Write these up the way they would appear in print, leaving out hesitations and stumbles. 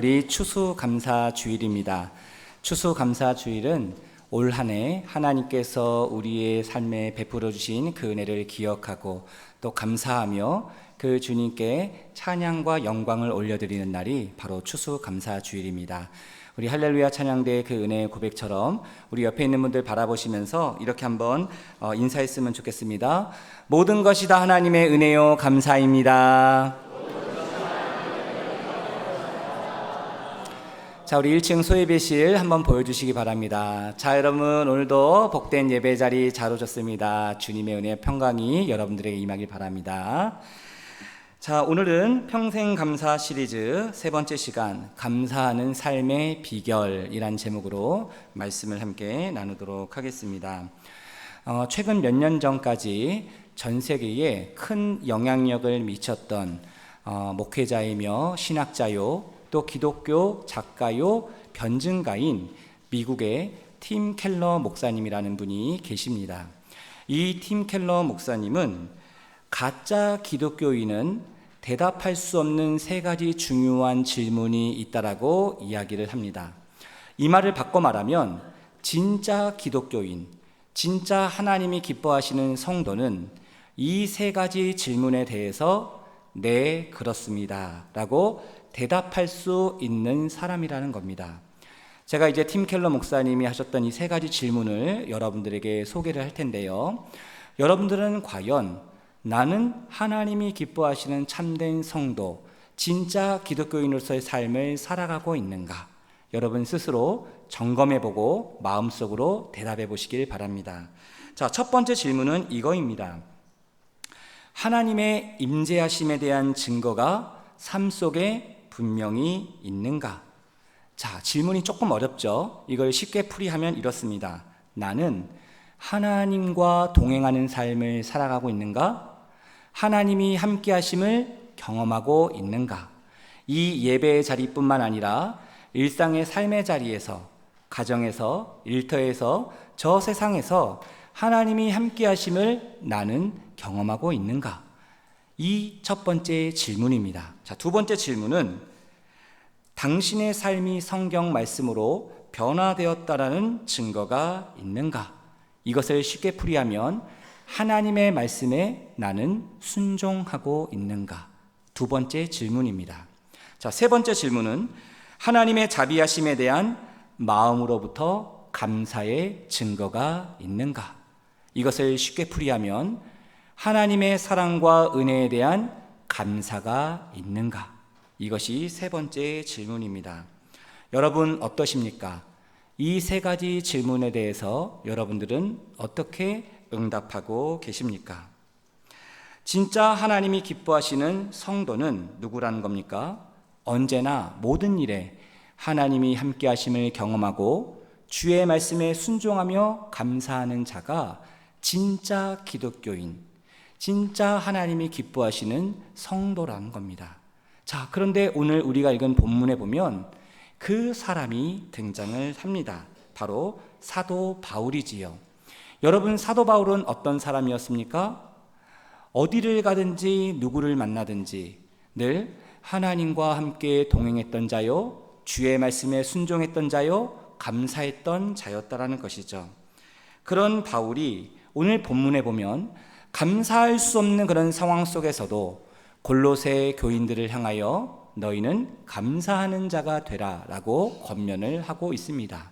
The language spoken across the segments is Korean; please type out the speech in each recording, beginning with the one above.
우리 추수감사주일입니다. 추수감사주일은 올 한 해 하나님께서 우리의 삶에 베풀어 주신 그 은혜를 기억하고 또 감사하며 그 주님께 찬양과 영광을 올려드리는 날이 바로 추수감사주일입니다. 우리 할렐루야 찬양대의 그 은혜의 고백처럼 우리 옆에 있는 분들 바라보시면서 이렇게 한번 인사했으면 좋겠습니다. 모든 것이 다 하나님의 은혜요 감사입니다. 자, 우리 1층 소예배실 한번 보여주시기 바랍니다. 자, 여러분 오늘도 복된 예배 자리 잘 오셨습니다. 주님의 은혜 평강이 여러분들에게 임하길 바랍니다. 자, 오늘은 평생 감사 시리즈 세 번째 시간 감사하는 삶의 비결이란 제목으로 말씀을 함께 나누도록 하겠습니다. 최근 몇 년 전까지 전 세계에 큰 영향력을 미쳤던 목회자이며 신학자요 또 기독교 작가요 변증가인 미국의 팀 켈러 목사님이라는 분이 계십니다. 이 팀 켈러 목사님은 가짜 기독교인은 대답할 수 없는 세 가지 중요한 질문이 있다라고 이야기를 합니다. 이 말을 바꿔 말하면 진짜 기독교인, 진짜 하나님이 기뻐하시는 성도는 이 세 가지 질문에 대해서 네, 그렇습니다 라고 대답할 수 있는 사람이라는 겁니다. 제가 이제 팀 켈러 목사님이 하셨던 이 세 가지 질문을 여러분들에게 소개를 할 텐데요. 여러분들은 과연 나는 하나님이 기뻐하시는 참된 성도, 진짜 기독교인으로서의 삶을 살아가고 있는가? 여러분 스스로 점검해보고 마음속으로 대답해 보시길 바랍니다. 자, 첫 번째 질문은 이거입니다. 하나님의 임재하심에 대한 증거가 삶 속에 분명히 있는가? 자, 질문이 조금 어렵죠? 이걸 쉽게 풀이하면 이렇습니다. 나는 하나님과 동행하는 삶을 살아가고 있는가? 하나님이 함께 하심을 경험하고 있는가? 이 예배의 자리뿐만 아니라 일상의 삶의 자리에서, 가정에서, 일터에서, 저 세상에서 하나님이 함께 하심을 나는 경험하고 있는가? 이 첫 번째 질문입니다. 자, 두 번째 질문은 당신의 삶이 성경 말씀으로 변화되었다라는 증거가 있는가? 이것을 쉽게 풀이하면 하나님의 말씀에 나는 순종하고 있는가? 두 번째 질문입니다. 자, 세 번째 질문은 하나님의 자비하심에 대한 마음으로부터 감사의 증거가 있는가? 이것을 쉽게 풀이하면 하나님의 사랑과 은혜에 대한 감사가 있는가? 이것이 세 번째 질문입니다. 여러분 어떠십니까? 이 세 가지 질문에 대해서 여러분들은 어떻게 응답하고 계십니까? 진짜 하나님이 기뻐하시는 성도는 누구라는 겁니까? 언제나 모든 일에 하나님이 함께 하심을 경험하고 주의 말씀에 순종하며 감사하는 자가 진짜 기독교인, 진짜 하나님이 기뻐하시는 성도라는 겁니다. 자, 그런데 오늘 우리가 읽은 본문에 보면 그 사람이 등장을 합니다. 바로 사도 바울이지요. 여러분, 사도 바울은 어떤 사람이었습니까? 어디를 가든지 누구를 만나든지 늘 하나님과 함께 동행했던 자요, 주의 말씀에 순종했던 자요, 감사했던 자였다라는 것이죠. 그런 바울이 오늘 본문에 보면 감사할 수 없는 그런 상황 속에서도 골로새 교인들을 향하여 너희는 감사하는 자가 되라 라고 권면을 하고 있습니다.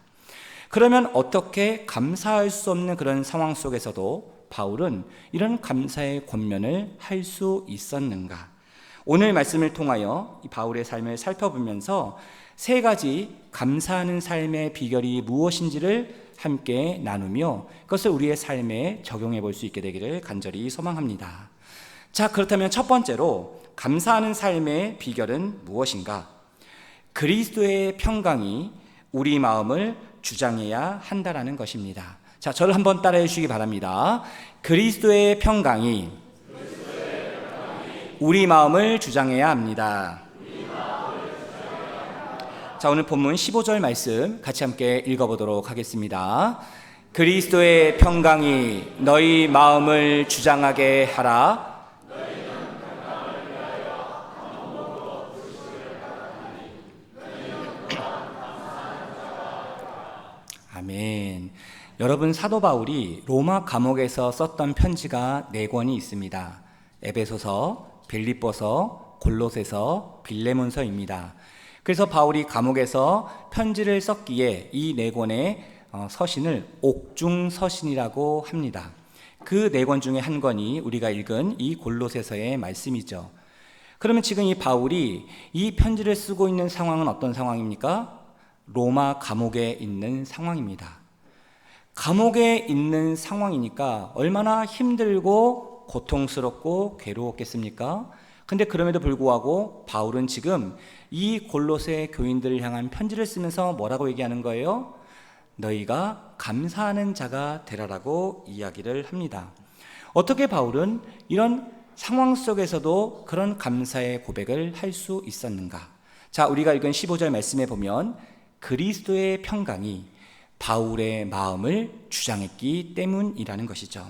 그러면 어떻게 감사할 수 없는 그런 상황 속에서도 바울은 이런 감사의 권면을 할 수 있었는가? 오늘 말씀을 통하여 이 바울의 삶을 살펴보면서 세 가지 감사하는 삶의 비결이 무엇인지를 함께 나누며 그것을 우리의 삶에 적용해 볼 수 있게 되기를 간절히 소망합니다. 자, 그렇다면 첫 번째로 감사하는 삶의 비결은 무엇인가? 그리스도의 평강이 우리 마음을 주장해야 한다라는 것입니다. 자, 저를 한번 따라해 주시기 바랍니다. 그리스도의 평강이 우리 마음을 주장해야 합니다. 자, 오늘 본문 15절 말씀 같이 함께 읽어보도록 하겠습니다. 그리스도의 평강이 너희 마음을 주장하게 하라. 아멘. 여러분, 사도 바울이 로마 감옥에서 썼던 편지가 4권이 있습니다. 에베소서, 빌립보서, 골로새서, 빌레몬서입니다. 그래서 바울이 감옥에서 편지를 썼기에 이 4권의 서신을 옥중서신이라고 합니다. 그 4권 중에 한 권이 우리가 읽은 이 골로새서의 말씀이죠. 그러면 지금 이 바울이 이 편지를 쓰고 있는 상황은 어떤 상황입니까? 로마 감옥에 있는 상황입니다. 감옥에 있는 상황이니까 얼마나 힘들고 고통스럽고 괴로웠겠습니까? 근데 그럼에도 불구하고 바울은 지금 이 골로새 교인들을 향한 편지를 쓰면서 뭐라고 얘기하는 거예요? 너희가 감사하는 자가 되라라고 이야기를 합니다. 어떻게 바울은 이런 상황 속에서도 그런 감사의 고백을 할 수 있었는가? 자, 우리가 읽은 15절 말씀에 보면 그리스도의 평강이 바울의 마음을 주장했기 때문이라는 것이죠.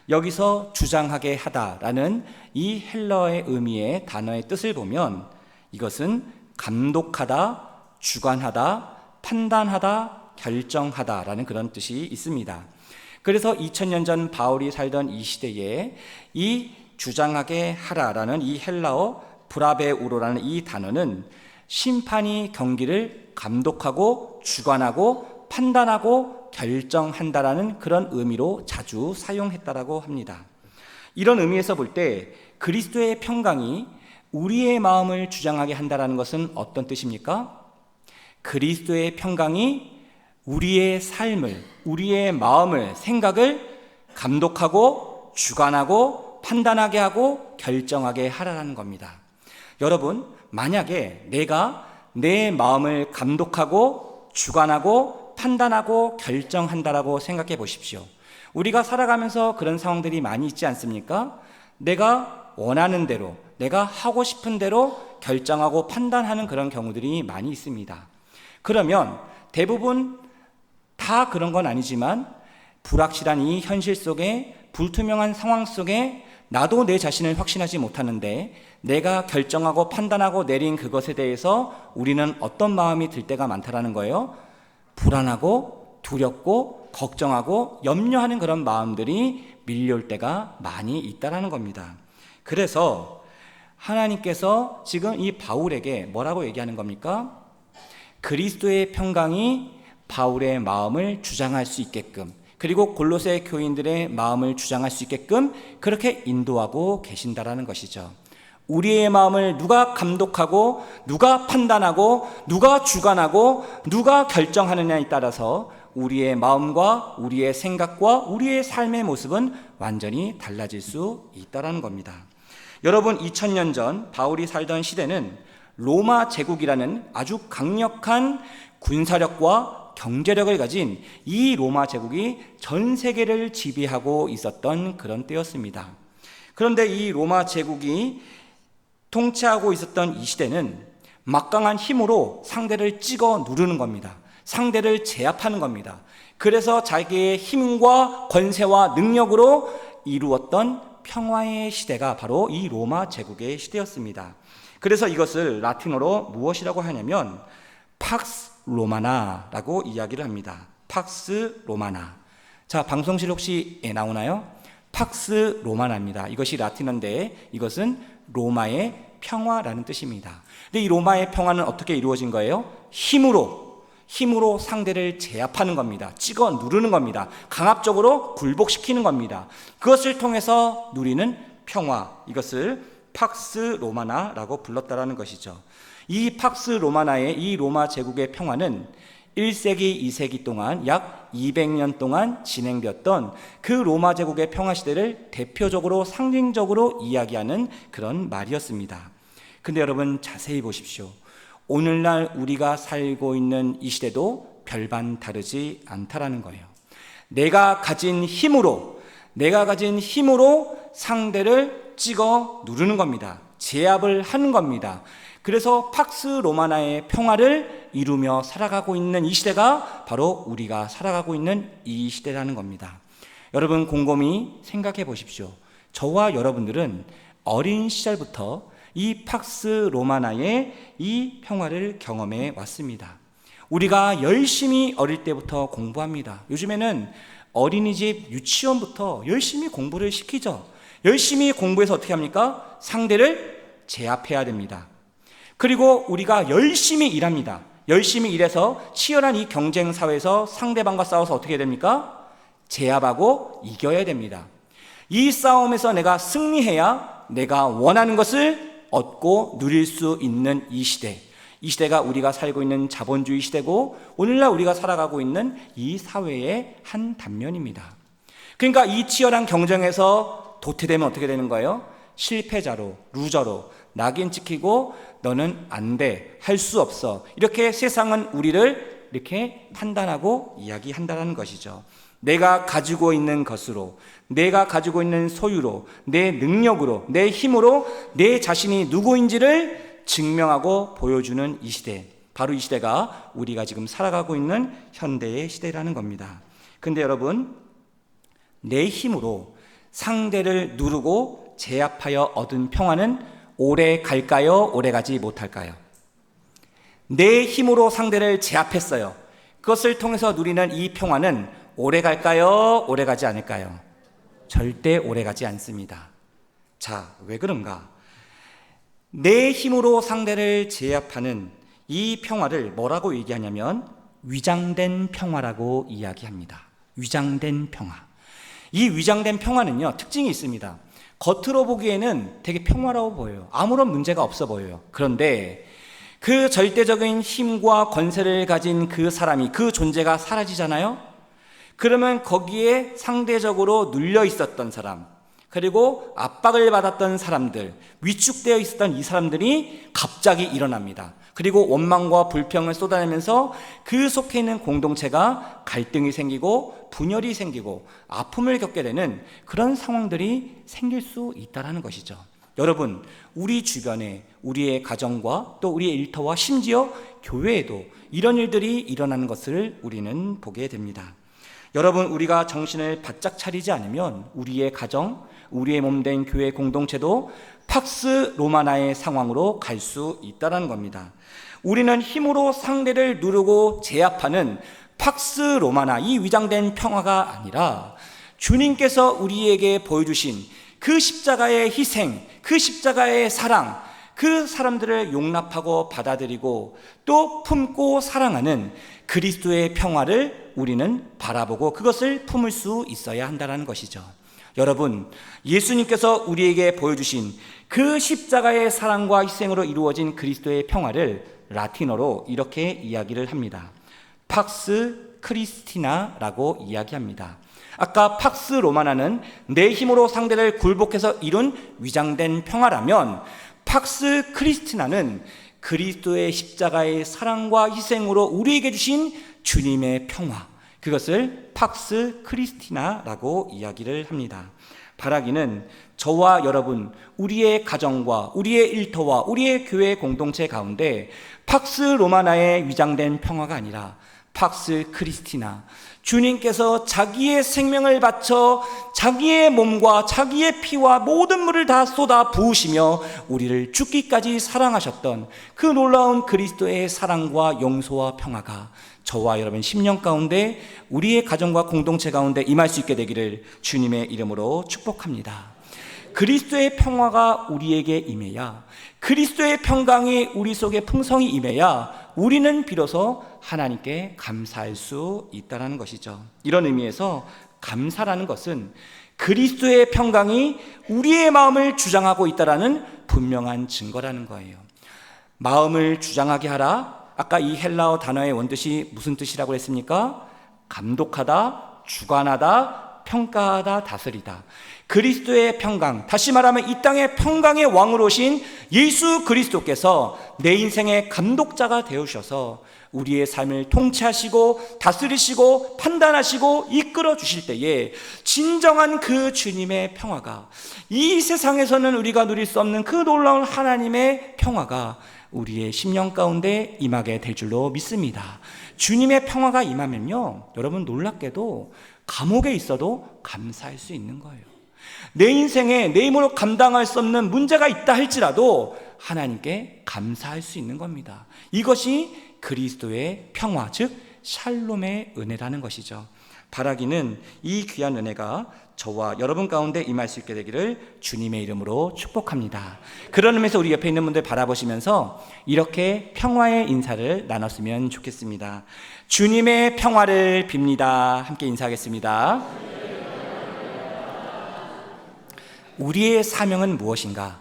여기서 주장하게 하다라는 이 헬러의 의미의 단어의 뜻을 보면 이것은 감독하다, 주관하다, 판단하다, 결정하다라는 그런 뜻이 있습니다. 그래서 2000년 전 바울이 살던 이 시대에 이 주장하게 하라라는 이 헬라어 브라베우로라는 이 단어는 심판이 경기를 감독하고 주관하고 판단하고 결정한다라는 그런 의미로 자주 사용했다라고 합니다. 이런 의미에서 볼 때 그리스도의 평강이 우리의 마음을 주장하게 한다라는 것은 어떤 뜻입니까? 그리스도의 평강이 우리의 삶을, 우리의 마음을, 생각을 감독하고 주관하고 판단하게 하고 결정하게 하라는 겁니다. 여러분, 만약에 내가 내 마음을 감독하고 주관하고 판단하고 결정한다라고 생각해 보십시오. 우리가 살아가면서 그런 상황들이 많이 있지 않습니까? 내가 원하는 대로, 내가 하고 싶은 대로 결정하고 판단하는 그런 경우들이 많이 있습니다. 그러면 대부분 다 그런 건 아니지만 불확실한 이 현실 속에, 불투명한 상황 속에 나도 내 자신을 확신하지 못하는데 내가 결정하고 판단하고 내린 그것에 대해서 우리는 어떤 마음이 들 때가 많다라는 거예요. 불안하고 두렵고 걱정하고 염려하는 그런 마음들이 밀려올 때가 많이 있다라는 겁니다. 그래서 하나님께서 지금 이 바울에게 뭐라고 얘기하는 겁니까? 그리스도의 평강이 바울의 마음을 주장할 수 있게끔, 그리고 골로새 교인들의 마음을 주장할 수 있게끔 그렇게 인도하고 계신다라는 것이죠. 우리의 마음을 누가 감독하고 누가 판단하고 누가 주관하고 누가 결정하느냐에 따라서 우리의 마음과 우리의 생각과 우리의 삶의 모습은 완전히 달라질 수 있다는 겁니다. 여러분, 2000년 전 바울이 살던 시대는 로마 제국이라는 아주 강력한 군사력과 경제력을 가진 이 로마 제국이 전 세계를 지배하고 있었던 그런 때였습니다. 그런데 이 로마 제국이 통치하고 있었던 이 시대는 막강한 힘으로 상대를 찍어 누르는 겁니다. 상대를 제압하는 겁니다. 그래서 자기의 힘과 권세와 능력으로 이루었던 평화의 시대가 바로 이 로마 제국의 시대였습니다. 그래서 이것을 라틴어로 무엇이라고 하냐면 팍스 로마나라고 이야기를 합니다. 팍스 로마나. 자, 방송실 혹시 나오나요? 팍스 로마나입니다. 이것이 라틴어인데 이것은 로마의 평화라는 뜻입니다. 근데 이 로마의 평화는 어떻게 이루어진 거예요? 힘으로 상대를 제압하는 겁니다. 찍어 누르는 겁니다. 강압적으로 굴복시키는 겁니다. 그것을 통해서 누리는 평화, 이것을 팍스 로마나라고 불렀다라는 것이죠. 이 팍스 로마나의 이 로마 제국의 평화는 1세기, 2세기 동안 약 200년 동안 진행되었던 그 로마 제국의 평화 시대를 대표적으로 상징적으로 이야기하는 그런 말이었습니다. 근데 여러분 자세히 보십시오. 오늘날 우리가 살고 있는 이 시대도 별반 다르지 않다라는 거예요. 내가 가진 힘으로 상대를 찍어 누르는 겁니다. 제압을 하는 겁니다. 그래서 팍스 로마나의 평화를 이루며 살아가고 있는 이 시대가 바로 우리가 살아가고 있는 이 시대라는 겁니다. 여러분 곰곰이 생각해 보십시오. 저와 여러분들은 어린 시절부터 이 팍스 로마나의 이 평화를 경험해 왔습니다. 우리가 열심히 어릴 때부터 공부합니다. 요즘에는 어린이집, 유치원부터 열심히 공부를 시키죠. 열심히 공부해서 어떻게 합니까? 상대를 제압해야 됩니다. 그리고 우리가 열심히 일합니다. 열심히 일해서 치열한 이 경쟁 사회에서 상대방과 싸워서 어떻게 됩니까? 제압하고 이겨야 됩니다. 이 싸움에서 내가 승리해야 내가 원하는 것을 얻고 누릴 수 있는 이 시대. 이 시대가 우리가 살고 있는 자본주의 시대고 오늘날 우리가 살아가고 있는 이 사회의 한 단면입니다. 그러니까 이 치열한 경쟁에서 도태되면 어떻게 되는 거예요? 실패자로, 루저로 낙인 찍히고 너는 안 돼, 할 수 없어. 이렇게 세상은 우리를 이렇게 판단하고 이야기한다는 것이죠. 내가 가지고 있는 것으로, 내가 가지고 있는 소유로, 내 능력으로, 내 힘으로 내 자신이 누구인지를 증명하고 보여주는 이 시대, 바로 이 시대가 우리가 지금 살아가고 있는 현대의 시대라는 겁니다. 근데 여러분, 내 힘으로 상대를 누르고 제압하여 얻은 평화는 오래 갈까요? 오래 가지 못할까요? 내 힘으로 상대를 제압했어요. 그것을 통해서 누리는 이 평화는 오래 갈까요? 오래 가지 않을까요? 절대 오래 가지 않습니다. 자, 왜 그런가? 내 힘으로 상대를 제압하는 이 평화를 뭐라고 얘기하냐면 위장된 평화라고 이야기합니다. 위장된 평화. 이 위장된 평화는요, 특징이 있습니다. 겉으로 보기에는 되게 평화로워 보여요. 아무런 문제가 없어 보여요. 그런데 그 절대적인 힘과 권세를 가진 그 사람이, 그 존재가 사라지잖아요. 그러면 거기에 상대적으로 눌려 있었던 사람, 그리고 압박을 받았던 사람들, 위축되어 있었던 이 사람들이 갑자기 일어납니다. 그리고 원망과 불평을 쏟아내면서 그 속해 있는 공동체가 갈등이 생기고 분열이 생기고 아픔을 겪게 되는 그런 상황들이 생길 수 있다는 것이죠. 여러분, 우리 주변에 우리의 가정과 또 우리의 일터와 심지어 교회에도 이런 일들이 일어나는 것을 우리는 보게 됩니다. 여러분, 우리가 정신을 바짝 차리지 않으면 우리의 가정, 우리의 몸된 교회 공동체도 팍스 로마나의 상황으로 갈 수 있다는 겁니다. 우리는 힘으로 상대를 누르고 제압하는 팍스 로마나, 이 위장된 평화가 아니라 주님께서 우리에게 보여주신 그 십자가의 희생, 그 십자가의 사랑, 그 사람들을 용납하고 받아들이고 또 품고 사랑하는 그리스도의 평화를 우리는 바라보고 그것을 품을 수 있어야 한다는 것이죠. 여러분, 예수님께서 우리에게 보여주신 그 십자가의 사랑과 희생으로 이루어진 그리스도의 평화를 라틴어로 이렇게 이야기를 합니다. 팍스 크리스티나라고 이야기합니다. 아까 팍스 로마나는 내 힘으로 상대를 굴복해서 이룬 위장된 평화라면 팍스 크리스티나는 그리스도의 십자가의 사랑과 희생으로 우리에게 주신 주님의 평화, 그것을 팍스 크리스티나라고 이야기를 합니다. 바라기는 저와 여러분, 우리의 가정과 우리의 일터와 우리의 교회 공동체 가운데 팍스 로마나의 위장된 평화가 아니라 팍스 크리스티나, 주님께서 자기의 생명을 바쳐 자기의 몸과 자기의 피와 모든 물을 다 쏟아 부으시며 우리를 죽기까지 사랑하셨던 그 놀라운 그리스도의 사랑과 용서와 평화가 저와 여러분 10년 가운데 우리의 가정과 공동체 가운데 임할 수 있게 되기를 주님의 이름으로 축복합니다. 그리스도의 평화가 우리에게 임해야, 그리스도의 평강이 우리 속에 풍성히 임해야 우리는 비로소 하나님께 감사할 수 있다는 것이죠. 이런 의미에서 감사라는 것은 그리스도의 평강이 우리의 마음을 주장하고 있다는 분명한 증거라는 거예요. 마음을 주장하게 하라. 아까 이 헬라어 단어의 원뜻이 무슨 뜻이라고 했습니까? 감독하다, 주관하다, 평가하다, 다스리다. 그리스도의 평강, 다시 말하면 이 땅의 평강의 왕으로 오신 예수 그리스도께서 내 인생의 감독자가 되어주셔서 우리의 삶을 통치하시고 다스리시고 판단하시고 이끌어 주실 때에 진정한 그 주님의 평화가, 이 세상에서는 우리가 누릴 수 없는 그 놀라운 하나님의 평화가 우리의 심령 가운데 임하게 될 줄로 믿습니다. 주님의 평화가 임하면요, 여러분 놀랍게도 감옥에 있어도 감사할 수 있는 거예요. 내 인생에 내 힘으로 감당할 수 없는 문제가 있다 할지라도 하나님께 감사할 수 있는 겁니다. 이것이 그리스도의 평화, 즉 샬롬의 은혜라는 것이죠. 바라기는 이 귀한 은혜가 저와 여러분 가운데 임할 수 있게 되기를 주님의 이름으로 축복합니다. 그런 의미에서 우리 옆에 있는 분들 바라보시면서 이렇게 평화의 인사를 나눴으면 좋겠습니다. 주님의 평화를 빕니다. 함께 인사하겠습니다. 우리의 사명은 무엇인가?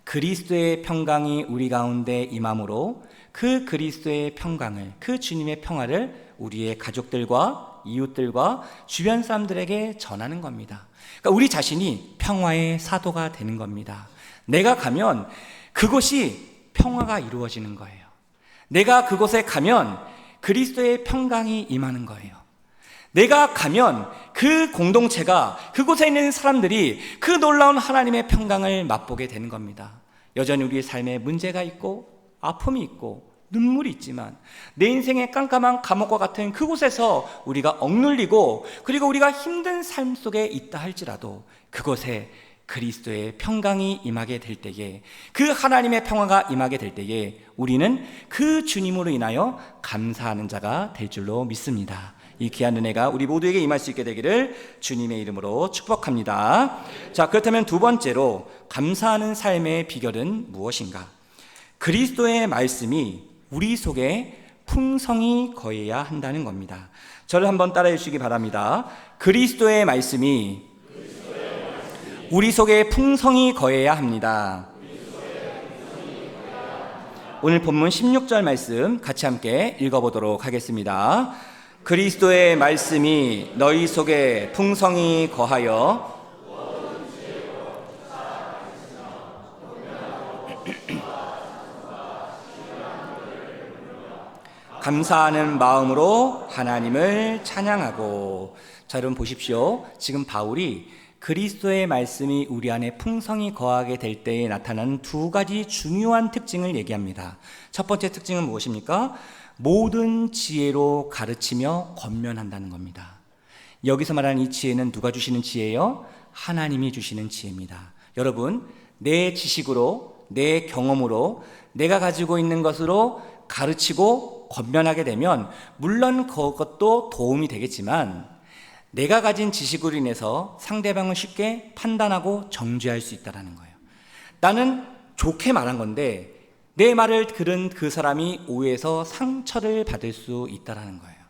그리스도의 평강이 우리 가운데 임함으로 그 그리스도의 평강을, 그 주님의 평화를 우리의 가족들과 이웃들과 주변 사람들에게 전하는 겁니다. 그러니까 우리 자신이 평화의 사도가 되는 겁니다. 내가 가면 그곳이 평화가 이루어지는 거예요. 내가 그곳에 가면 그리스도의 평강이 임하는 거예요. 내가 가면 그 공동체가, 그곳에 있는 사람들이 그 놀라운 하나님의 평강을 맛보게 되는 겁니다. 여전히 우리의 삶에 문제가 있고 아픔이 있고 눈물이 있지만 내 인생의 깜깜한 감옥과 같은 그곳에서 우리가 억눌리고 그리고 우리가 힘든 삶 속에 있다 할지라도 그곳에 그리스도의 평강이 임하게 될 때에, 그 하나님의 평화가 임하게 될 때에 우리는 그 주님으로 인하여 감사하는 자가 될 줄로 믿습니다. 이 귀한 은혜가 우리 모두에게 임할 수 있게 되기를 주님의 이름으로 축복합니다. 자, 그렇다면 두 번째로 감사하는 삶의 비결은 무엇인가? 그리스도의 말씀이 우리 속에 풍성히 거해야 한다는 겁니다. 저를 한번 따라해 주시기 바랍니다. 그리스도의 말씀이 우리 속에 풍성히 거해야 합니다. 오늘 본문 16절 말씀 같이 함께 읽어보도록 하겠습니다. 그리스도의 말씀이 너희 속에 풍성히 거하여 감사하는 마음으로 하나님을 찬양하고. 자, 여러분 보십시오. 지금 바울이 그리스도의 말씀이 우리 안에 풍성히 거하게 될 때에 나타나는 두 가지 중요한 특징을 얘기합니다. 첫 번째 특징은 무엇입니까? 모든 지혜로 가르치며 권면한다는 겁니다. 여기서 말하는 이 지혜는 누가 주시는 지혜예요? 하나님이 주시는 지혜입니다. 여러분, 내 지식으로, 내 경험으로, 내가 가지고 있는 것으로 가르치고 권면하게 되면 물론 그것도 도움이 되겠지만 내가 가진 지식으로 인해서 상대방을 쉽게 판단하고 정죄할 수 있다는 거예요. 나는 좋게 말한 건데 내 말을 들은 그 사람이 오해해서 상처를 받을 수 있다는 거예요.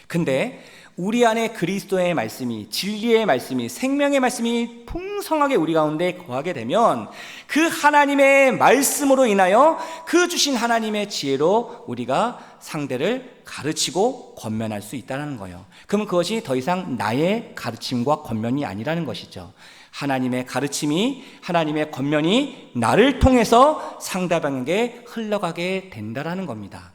근데 우리 안에 그리스도의 말씀이, 진리의 말씀이, 생명의 말씀이 풍성하게 우리 가운데 거하게 되면 그 하나님의 말씀으로 인하여 그 주신 하나님의 지혜로 우리가 상대를 가르치고 권면할 수 있다는 거예요. 그럼 그것이 더 이상 나의 가르침과 권면이 아니라는 것이죠. 하나님의 가르침이, 하나님의 권면이 나를 통해서 상대방에게 흘러가게 된다는 겁니다.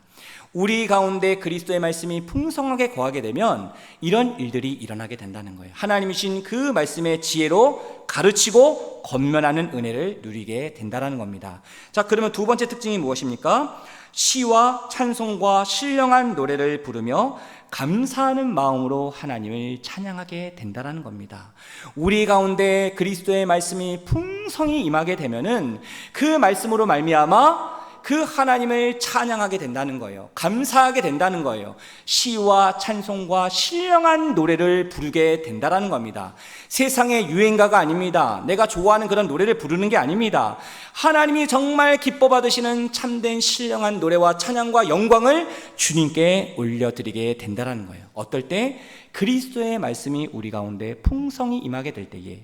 우리 가운데 그리스도의 말씀이 풍성하게 거하게 되면 이런 일들이 일어나게 된다는 거예요. 하나님이 주신 그 말씀의 지혜로 가르치고 권면하는 은혜를 누리게 된다는 겁니다. 자, 그러면 두 번째 특징이 무엇입니까? 시와 찬송과 신령한 노래를 부르며 감사하는 마음으로 하나님을 찬양하게 된다는 겁니다. 우리 가운데 그리스도의 말씀이 풍성히 임하게 되면은 그 말씀으로 말미암아 그 하나님을 찬양하게 된다는 거예요. 감사하게 된다는 거예요. 시와 찬송과 신령한 노래를 부르게 된다는 겁니다. 세상의 유행가가 아닙니다. 내가 좋아하는 그런 노래를 부르는 게 아닙니다. 하나님이 정말 기뻐 받으시는 참된 신령한 노래와 찬양과 영광을 주님께 올려드리게 된다는 거예요. 어떨 때? 그리스도의 말씀이 우리 가운데 풍성히 임하게 될 때에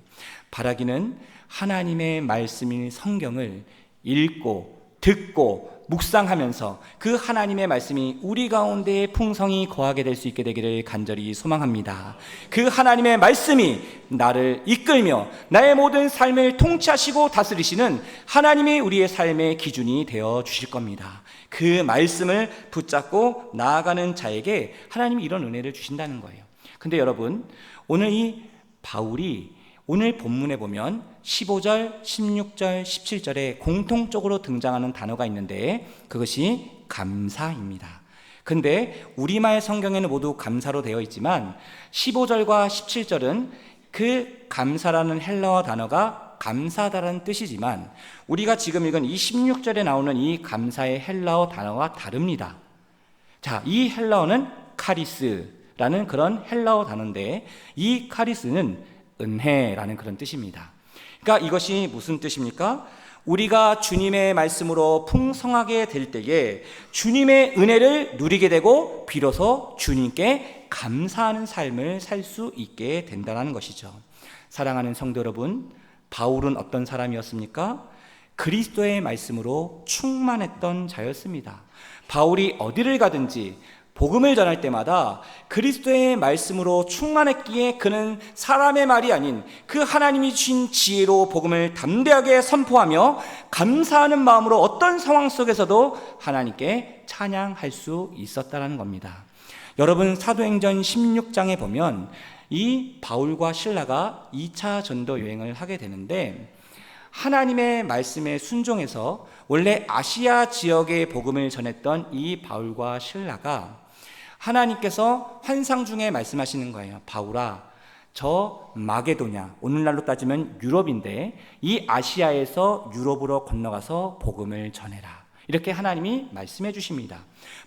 바라기는 하나님의 말씀인 성경을 읽고 듣고 묵상하면서 그 하나님의 말씀이 우리 가운데 풍성히 거하게 될 수 있게 되기를 간절히 소망합니다. 그 하나님의 말씀이 나를 이끌며 나의 모든 삶을 통치하시고 다스리시는 하나님이 우리의 삶의 기준이 되어 주실 겁니다. 그 말씀을 붙잡고 나아가는 자에게 하나님이 이런 은혜를 주신다는 거예요. 근데 여러분, 오늘 이 바울이 오늘 본문에 보면 15절, 16절, 17절에 공통적으로 등장하는 단어가 있는데 그것이 감사입니다. 근데 우리말 성경에는 모두 감사로 되어 있지만 15절과 17절은 그 감사라는 헬라어 단어가 감사하다라는 뜻이지만 우리가 지금 읽은 이 16절에 나오는 이 감사의 헬라어 단어가 다릅니다. 자, 이 헬라어는 카리스라는 그런 헬라어 단어인데, 이 카리스는 은혜라는 그런 뜻입니다. 그러니까 이것이 무슨 뜻입니까? 우리가 주님의 말씀으로 풍성하게 될 때에 주님의 은혜를 누리게 되고 비로소 주님께 감사하는 삶을 살 수 있게 된다는 것이죠. 사랑하는 성도 여러분, 바울은 어떤 사람이었습니까? 그리스도의 말씀으로 충만했던 자였습니다. 바울이 어디를 가든지 복음을 전할 때마다 그리스도의 말씀으로 충만했기에 그는 사람의 말이 아닌 그 하나님이 주신 지혜로 복음을 담대하게 선포하며 감사하는 마음으로 어떤 상황 속에서도 하나님께 찬양할 수 있었다는 겁니다. 여러분, 사도행전 16장에 보면 이 바울과 실라가 2차 전도 여행을 하게 되는데, 하나님의 말씀에 순종해서 원래 아시아 지역의 복음을 전했던 이 바울과 실라가 하나님께서 환상 중에 말씀하시는 거예요. 바울아, 저 마게도냐, 오늘날로 따지면 유럽인데 이 아시아에서 유럽으로 건너가서 복음을 전해라. 이렇게 하나님이 말씀해 주십니다.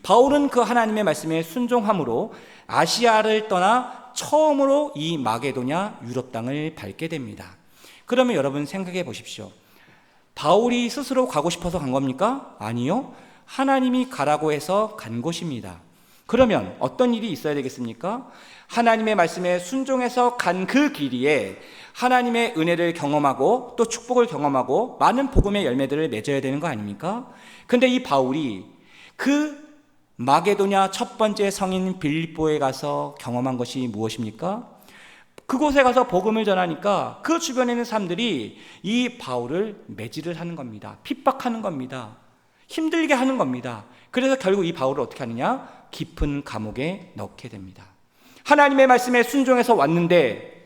바울은 그 하나님의 말씀에 순종함으로 아시아를 떠나 처음으로 이 마게도냐 유럽 땅을 밟게 됩니다. 그러면 여러분 생각해 보십시오. 바울이 스스로 가고 싶어서 간 겁니까? 아니요. 하나님이 가라고 해서 간 곳입니다. 그러면 어떤 일이 있어야 되겠습니까? 하나님의 말씀에 순종해서 간 그 길이에 하나님의 은혜를 경험하고 또 축복을 경험하고 많은 복음의 열매들을 맺어야 되는 거 아닙니까? 근데 이 바울이 그 마게도냐 첫 번째 성인 빌립보에 가서 경험한 것이 무엇입니까? 그곳에 가서 복음을 전하니까 그 주변에 있는 사람들이 이 바울을 매질을 하는 겁니다. 핍박하는 겁니다. 힘들게 하는 겁니다. 그래서 결국 이 바울을 어떻게 하느냐? 깊은 감옥에 넣게 됩니다. 하나님의 말씀에 순종해서 왔는데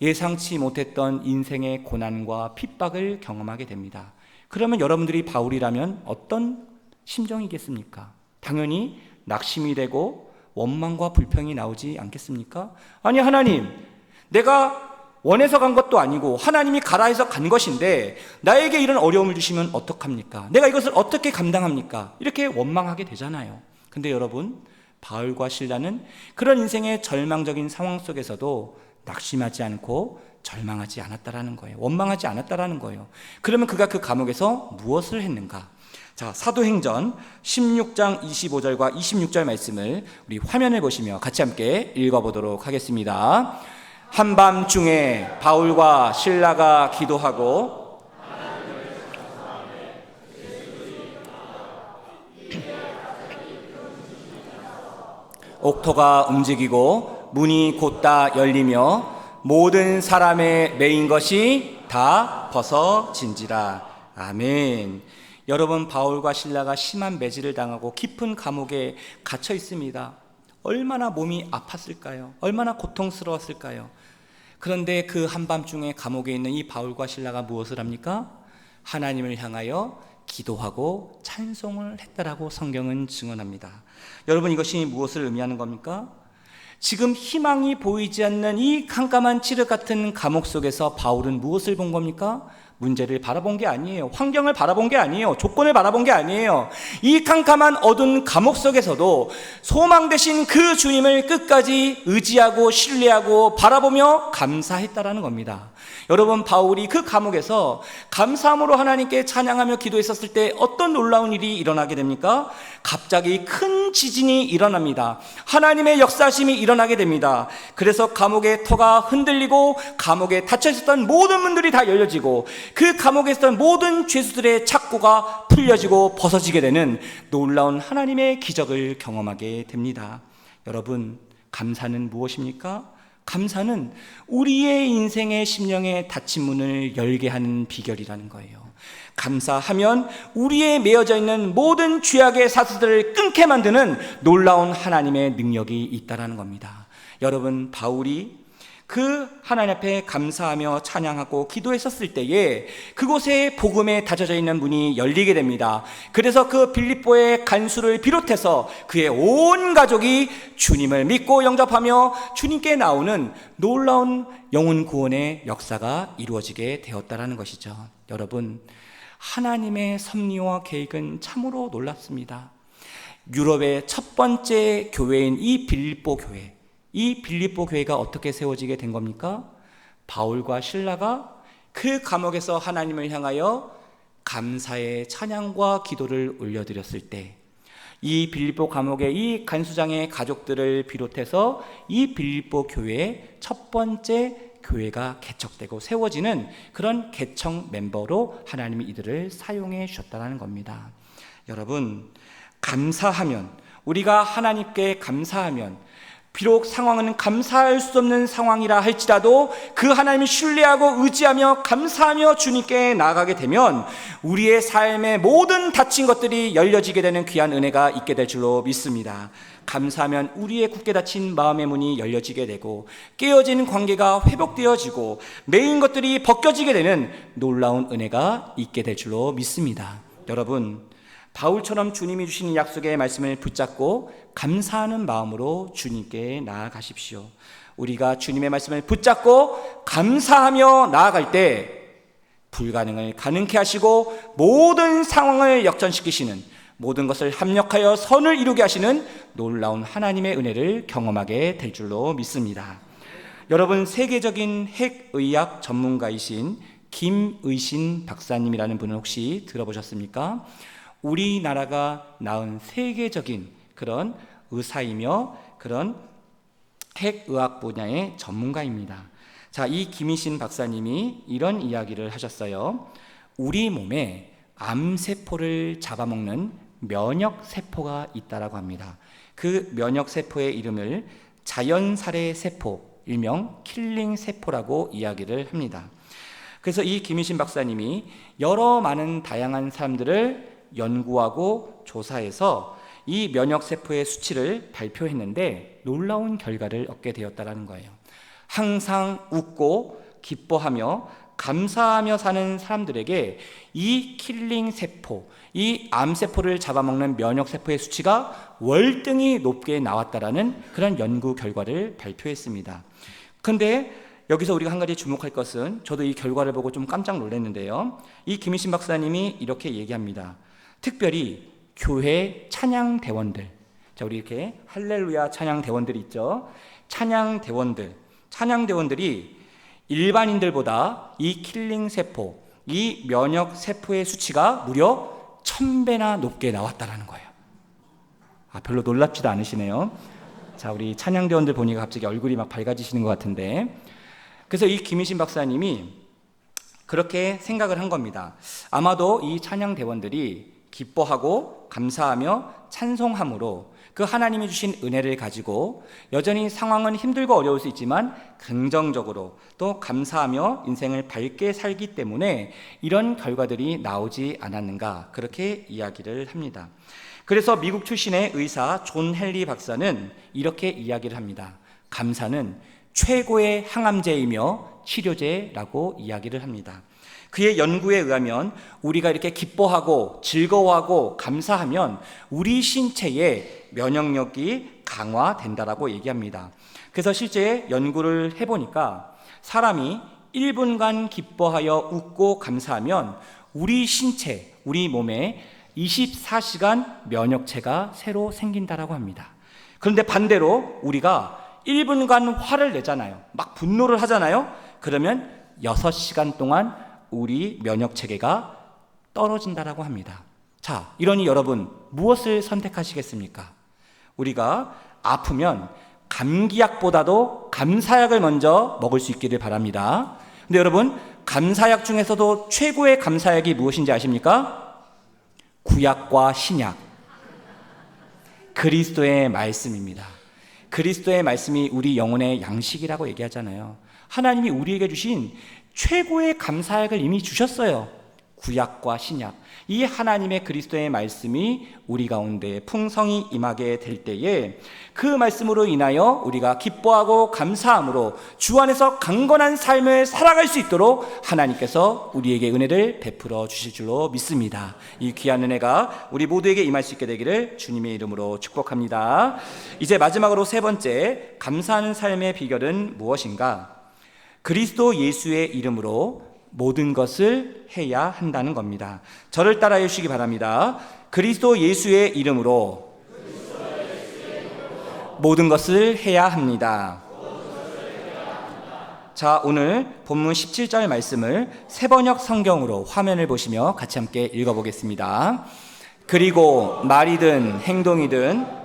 예상치 못했던 인생의 고난과 핍박을 경험하게 됩니다. 그러면 여러분들이 바울이라면 어떤 심정이겠습니까? 당연히 낙심이 되고 원망과 불평이 나오지 않겠습니까? 아니, 하나님, 내가 원해서 간 것도 아니고 하나님이 가라 해서 간 것인데 나에게 이런 어려움을 주시면 어떡합니까? 내가 이것을 어떻게 감당합니까? 이렇게 원망하게 되잖아요. 근데 여러분, 바울과 실라는 그런 인생의 절망적인 상황 속에서도 낙심하지 않고 절망하지 않았다라는 거예요. 원망하지 않았다라는 거예요. 그러면 그가 그 감옥에서 무엇을 했는가? 자, 사도행전 16장 25절과 26절 말씀을 우리 화면을 보시며 같이 함께 읽어보도록 하겠습니다. 한밤중에 바울과 실라가 기도하고 옥토가 움직이고 문이 곧다 열리며 모든 사람의 매인 것이 다 벗어진지라. 아멘. 여러분, 바울과 실라가 심한 매질을 당하고 깊은 감옥에 갇혀 있습니다. 얼마나 몸이 아팠을까요? 얼마나 고통스러웠을까요? 그런데 그 한밤중에 감옥에 있는 이 바울과 실라가 무엇을 합니까? 하나님을 향하여 기도하고 찬송을 했다라고 성경은 증언합니다. 여러분, 이것이 무엇을 의미하는 겁니까? 지금 희망이 보이지 않는 이 캄캄한 칠흑 같은 감옥 속에서 바울은 무엇을 본 겁니까? 문제를 바라본 게 아니에요. 환경을 바라본 게 아니에요. 조건을 바라본 게 아니에요. 이 캄캄한 어두운 감옥 속에서도 소망 되신 그 주님을 끝까지 의지하고 신뢰하고 바라보며 감사했다라는 겁니다. 여러분, 바울이 그 감옥에서 감사함으로 하나님께 찬양하며 기도했었을 때 어떤 놀라운 일이 일어나게 됩니까? 갑자기 큰 지진이 일어납니다. 하나님의 역사심이 일어나게 됩니다. 그래서 감옥의 터가 흔들리고 감옥에 닫혀 있었던 모든 문들이 다 열려지고 그 감옥에 있었던 모든 죄수들의 착고가 풀려지고 벗어지게 되는 놀라운 하나님의 기적을 경험하게 됩니다. 여러분, 감사는 무엇입니까? 감사는 우리의 인생의 심령의 닫힌 문을 열게 하는 비결이라는 거예요. 감사하면 우리의 매어져 있는 모든 죄악의 사슬들을 끊게 만드는 놀라운 하나님의 능력이 있다는 겁니다. 여러분, 바울이 그 하나님 앞에 감사하며 찬양하고 기도했었을 때에 그곳에 복음에 닫혀져 있는 문이 열리게 됩니다. 그래서 그 빌립보의 간수를 비롯해서 그의 온 가족이 주님을 믿고 영접하며 주님께 나오는 놀라운 영혼 구원의 역사가 이루어지게 되었다는 것이죠. 여러분, 하나님의 섭리와 계획은 참으로 놀랍습니다. 유럽의 첫 번째 교회인 이 빌립보 교회, 이 빌립보 교회가 어떻게 세워지게 된 겁니까? 바울과 실라가 그 감옥에서 하나님을 향하여 감사의 찬양과 기도를 올려드렸을 때, 이 빌립보 감옥의 이 간수장의 가족들을 비롯해서 이 빌립보 교회의 첫 번째 교회가 개척되고 세워지는 그런 개척 멤버로 하나님이 이들을 사용해 주셨다는 겁니다. 여러분, 감사하면, 우리가 하나님께 감사하면, 비록 상황은 감사할 수 없는 상황이라 할지라도 그 하나님을 신뢰하고 의지하며 감사하며 주님께 나아가게 되면 우리의 삶의 모든 닫힌 것들이 열려지게 되는 귀한 은혜가 있게 될 줄로 믿습니다. 감사하면 우리의 굳게 닫힌 마음의 문이 열려지게 되고 깨어진 관계가 회복되어지고 매인 것들이 벗겨지게 되는 놀라운 은혜가 있게 될 줄로 믿습니다. 여러분, 바울처럼 주님이 주신 약속의 말씀을 붙잡고 감사하는 마음으로 주님께 나아가십시오. 우리가 주님의 말씀을 붙잡고 감사하며 나아갈 때 불가능을 가능케 하시고 모든 상황을 역전시키시는, 모든 것을 합력하여 선을 이루게 하시는 놀라운 하나님의 은혜를 경험하게 될 줄로 믿습니다. 여러분, 세계적인 핵의학 전문가이신 김의신 박사님이라는 분을 혹시 들어보셨습니까? 우리나라가 낳은 세계적인 그런 의사이며 그런 핵의학 분야의 전문가입니다. 자, 이 김의신 박사님이 이런 이야기를 하셨어요. 우리 몸에 암세포를 잡아먹는 면역세포가 있다라고 합니다. 그 면역세포의 이름을 자연살해세포, 일명 킬링세포라고 이야기를 합니다. 그래서 이 김의신 박사님이 여러 많은 다양한 사람들을 연구하고 조사해서 이 면역세포의 수치를 발표했는데 놀라운 결과를 얻게 되었다는 거예요. 항상 웃고 기뻐하며 감사하며 사는 사람들에게 이 킬링세포, 이 암세포를 잡아먹는 면역세포의 수치가 월등히 높게 나왔다라는 그런 연구 결과를 발표했습니다. 그런데 여기서 우리가 한 가지 주목할 것은, 저도 이 결과를 보고 좀 깜짝 놀랐는데요, 이 김희신 박사님이 이렇게 얘기합니다. 특별히 교회 찬양대원들, 자, 우리 이렇게 할렐루야 찬양대원들이 있죠. 찬양대원들이 일반인들보다 이 킬링세포, 이 면역세포의 수치가 무려 1000배나 높게 나왔다는 거예요. 별로 놀랍지도 않으시네요. 자, 우리 찬양대원들 보니까 갑자기 얼굴이 막 밝아지시는 것 같은데, 그래서 이 김희신 박사님이 그렇게 생각을 한 겁니다. 아마도 이 찬양대원들이 기뻐하고 감사하며 찬송함으로 그 하나님이 주신 은혜를 가지고 여전히 상황은 힘들고 어려울 수 있지만 긍정적으로 또 감사하며 인생을 밝게 살기 때문에 이런 결과들이 나오지 않았는가, 그렇게 이야기를 합니다. 그래서 미국 출신의 의사 존 헨리 박사는 이렇게 이야기를 합니다. 감사는 최고의 항암제이며 치료제라고 이야기를 합니다. 그의 연구에 의하면 우리가 이렇게 기뻐하고 즐거워하고 감사하면 우리 신체의 면역력이 강화된다라고 얘기합니다. 그래서 실제 연구를 해보니까 사람이 1분간 기뻐하여 웃고 감사하면 우리 신체, 우리 몸에 24시간 면역체가 새로 생긴다라고 합니다. 그런데 반대로 우리가 1분간 화를 내잖아요. 막 분노를 하잖아요. 그러면 6시간 동안 우리 면역체계가 떨어진다라고 합니다. 자, 이러니 여러분 무엇을 선택하시겠습니까? 우리가 아프면 감기약보다도 감사약을 먼저 먹을 수 있기를 바랍니다. 근데 여러분, 감사약 중에서도 최고의 감사약이 무엇인지 아십니까? 구약과 신약, 그리스도의 말씀입니다. 그리스도의 말씀이 우리 영혼의 양식이라고 얘기하잖아요. 하나님이 우리에게 주신 최고의 감사약을 이미 주셨어요. 구약과 신약, 이 하나님의 그리스도의 말씀이 우리 가운데 풍성히 임하게 될 때에 그 말씀으로 인하여 우리가 기뻐하고 감사함으로 주 안에서 강건한 삶을 살아갈 수 있도록 하나님께서 우리에게 은혜를 베풀어 주실 줄로 믿습니다. 이 귀한 은혜가 우리 모두에게 임할 수 있게 되기를 주님의 이름으로 축복합니다. 이제 마지막으로 세 번째, 감사하는 삶의 비결은 무엇인가? 그리스도 예수의 이름으로 모든 것을 해야 한다는 겁니다. 저를 따라해 주시기 바랍니다. 그리스도 예수의 이름으로 모든 것을 해야 합니다. 자, 오늘 본문 17절 말씀을 세번역 성경으로 화면을 보시며 같이 함께 읽어보겠습니다. 그리고 말이든 행동이든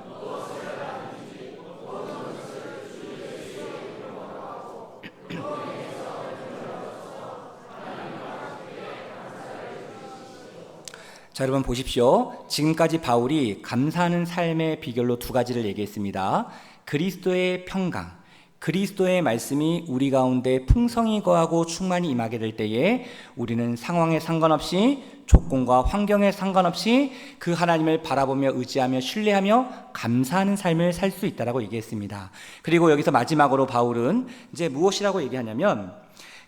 자, 여러분 보십시오. 지금까지 바울이 감사하는 삶의 비결로 두 가지를 얘기했습니다. 그리스도의 평강, 그리스도의 말씀이 우리 가운데 풍성히 거하고 충만히 임하게 될 때에 우리는 상황에 상관없이, 조건과 환경에 상관없이 그 하나님을 바라보며 의지하며 신뢰하며 감사하는 삶을 살 수 있다라고 얘기했습니다. 그리고 여기서 마지막으로 바울은 이제 무엇이라고 얘기하냐면,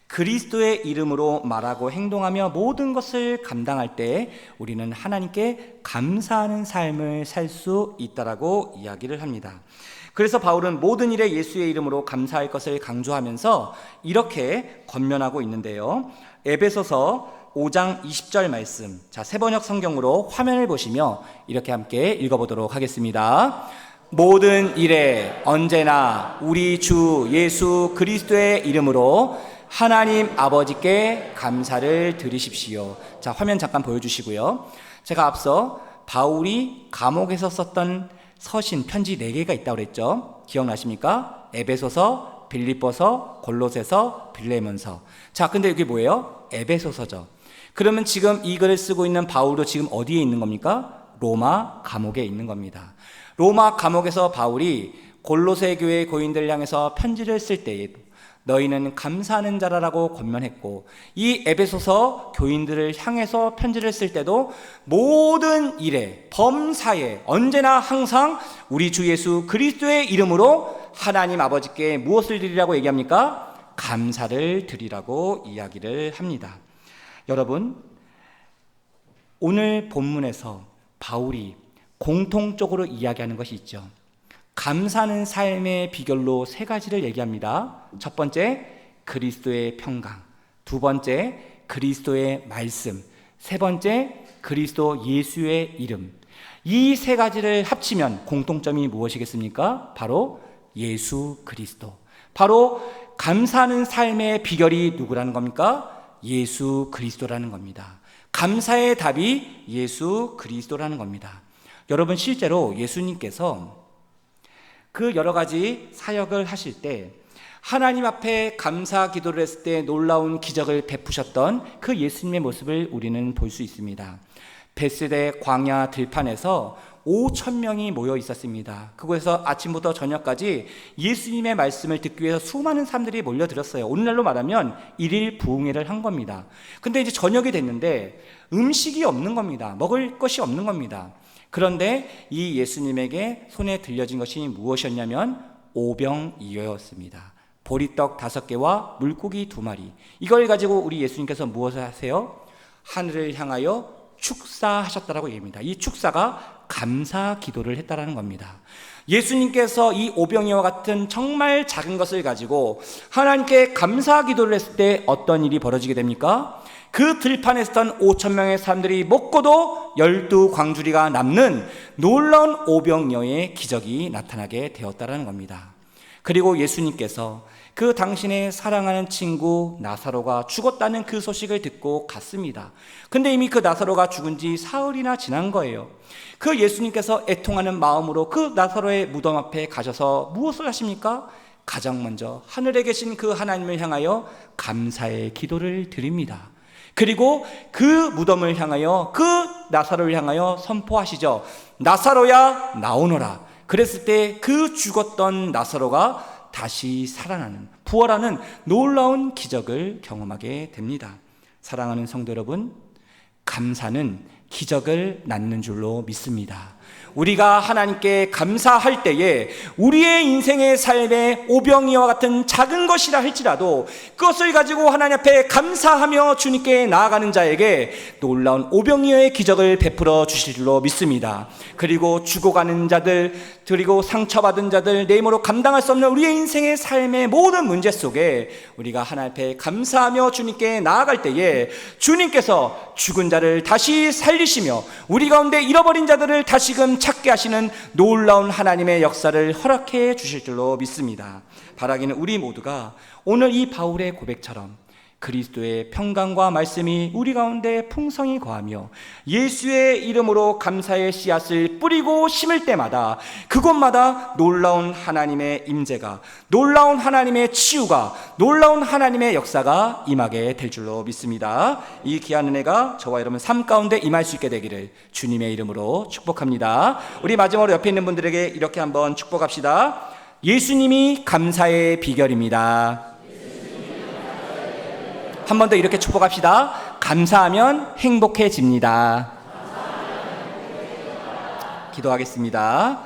그리스도의 이름으로 말하고 행동하며 모든 것을 감당할 때 우리는 하나님께 감사하는 삶을 살 수 있다라고 이야기를 합니다. 그래서 바울은 모든 일에 예수의 이름으로 감사할 것을 강조하면서 이렇게 권면하고 있는데요. 에베소서 5장 20절 말씀, 자, 세번역 성경으로 화면을 보시며 이렇게 함께 읽어보도록 하겠습니다. 모든 일에 언제나 우리 주 예수 그리스도의 이름으로 하나님 아버지께 감사를 드리십시오. 자, 화면 잠깐 보여주시고요. 제가 앞서 바울이 감옥에서 썼던 서신, 편지 4개가 있다고 그랬죠. 기억나십니까? 에베소서, 빌립보서, 골로새서, 빌레몬서. 자, 근데 이게 뭐예요? 에베소서죠. 그러면 지금 이 글을 쓰고 있는 바울도 지금 어디에 있는 겁니까? 로마 감옥에 있는 겁니다. 로마 감옥에서 바울이 골로새 교회 고인들을 향해서 편지를 쓸 때에도 너희는 감사하는 자라라고 권면했고, 이 에베소서 교인들을 향해서 편지를 쓸 때도 모든 일에, 범사에 언제나 항상 우리 주 예수 그리스도의 이름으로 하나님 아버지께 무엇을 드리라고 얘기합니까? 감사를 드리라고 이야기를 합니다. 여러분, 오늘 본문에서 바울이 공통적으로 이야기하는 것이 있죠. 감사하는 삶의 비결로 3가지를 얘기합니다. 첫 번째, 그리스도의 평강. 두 번째, 그리스도의 말씀. 세 번째, 그리스도 예수의 이름. 이 3가지를 합치면 공통점이 무엇이겠습니까? 바로 예수 그리스도. 바로 감사하는 삶의 비결이 누구라는 겁니까? 예수 그리스도라는 겁니다. 감사의 답이 예수 그리스도라는 겁니다. 여러분, 실제로 예수님께서 그 여러 가지 사역을 하실 때 하나님 앞에 감사 기도를 했을 때 놀라운 기적을 베푸셨던 그 예수님의 모습을 우리는 볼 수 있습니다. 베스데 광야 들판에서 5,000명이 모여 있었습니다. 그곳에서 아침부터 저녁까지 예수님의 말씀을 듣기 위해서 수많은 사람들이 몰려들었어요. 오늘날로 말하면 일일 부흥회를 한 겁니다. 근데 이제 저녁이 됐는데 음식이 없는 겁니다. 먹을 것이 없는 겁니다. 그런데 이 예수님에게 손에 들려진 것이 무엇이었냐면 오병이어였습니다. 보리떡 5개와 물고기 2마리. 이걸 가지고 우리 예수님께서 무엇을 하세요? 하늘을 향하여 축사하셨다라고 얘기합니다. 이 축사가 감사 기도를 했다라는 겁니다. 예수님께서 이 오병이어와 같은 정말 작은 것을 가지고 하나님께 감사 기도를 했을 때 어떤 일이 벌어지게 됩니까? 그 들판에 있었던 5,000명의 사람들이 먹고도 12광주리가 남는 놀라운 오병이어의 기적이 나타나게 되었다는 겁니다. 그리고 예수님께서 그 당신의 사랑하는 친구 나사로가 죽었다는 그 소식을 듣고 갔습니다. 근데 이미 그 나사로가 죽은 지 사흘이나 지난 거예요. 그 예수님께서 애통하는 마음으로 그 나사로의 무덤 앞에 가셔서 무엇을 하십니까? 가장 먼저 하늘에 계신 그 하나님을 향하여 감사의 기도를 드립니다. 그리고 그 무덤을 향하여, 그 나사로를 향하여 선포하시죠. 나사로야 나오너라. 그랬을 때 그 죽었던 나사로가 다시 살아나는, 부활하는 놀라운 기적을 경험하게 됩니다. 사랑하는 성도 여러분, 감사는 기적을 낳는 줄로 믿습니다. 우리가 하나님께 감사할 때에 우리의 인생의 삶에 오병이와 같은 작은 것이라 할지라도 그것을 가지고 하나님 앞에 감사하며 주님께 나아가는 자에게 놀라운 오병이어의 기적을 베풀어 주실 줄로 믿습니다. 그리고 죽어가는 자들, 그리고 상처받은 자들, 내 힘으로 감당할 수 없는 우리의 인생의 삶의 모든 문제 속에 우리가 하나님 앞에 감사하며 주님께 나아갈 때에 주님께서 죽은 자를 다시 살리시며 우리 가운데 잃어버린 자들을 다시 다시금 찾게 하시는 놀라운 하나님의 역사를 허락해 주실 줄로 믿습니다. 바라기는 우리 모두가 오늘 이 바울의 고백처럼 그리스도의 평강과 말씀이 우리 가운데 풍성히 거하며 예수의 이름으로 감사의 씨앗을 뿌리고 심을 때마다 그곳마다 놀라운 하나님의 임재가, 놀라운 하나님의 치유가, 놀라운 하나님의 역사가 임하게 될 줄로 믿습니다. 이 귀한 은혜가 저와 여러분 삶 가운데 임할 수 있게 되기를 주님의 이름으로 축복합니다. 우리 마지막으로 옆에 있는 분들에게 이렇게 한번 축복합시다. 예수님이 감사의 비결입니다. 한 번 더 이렇게 축복합시다. 감사하면 행복해집니다. 기도하겠습니다.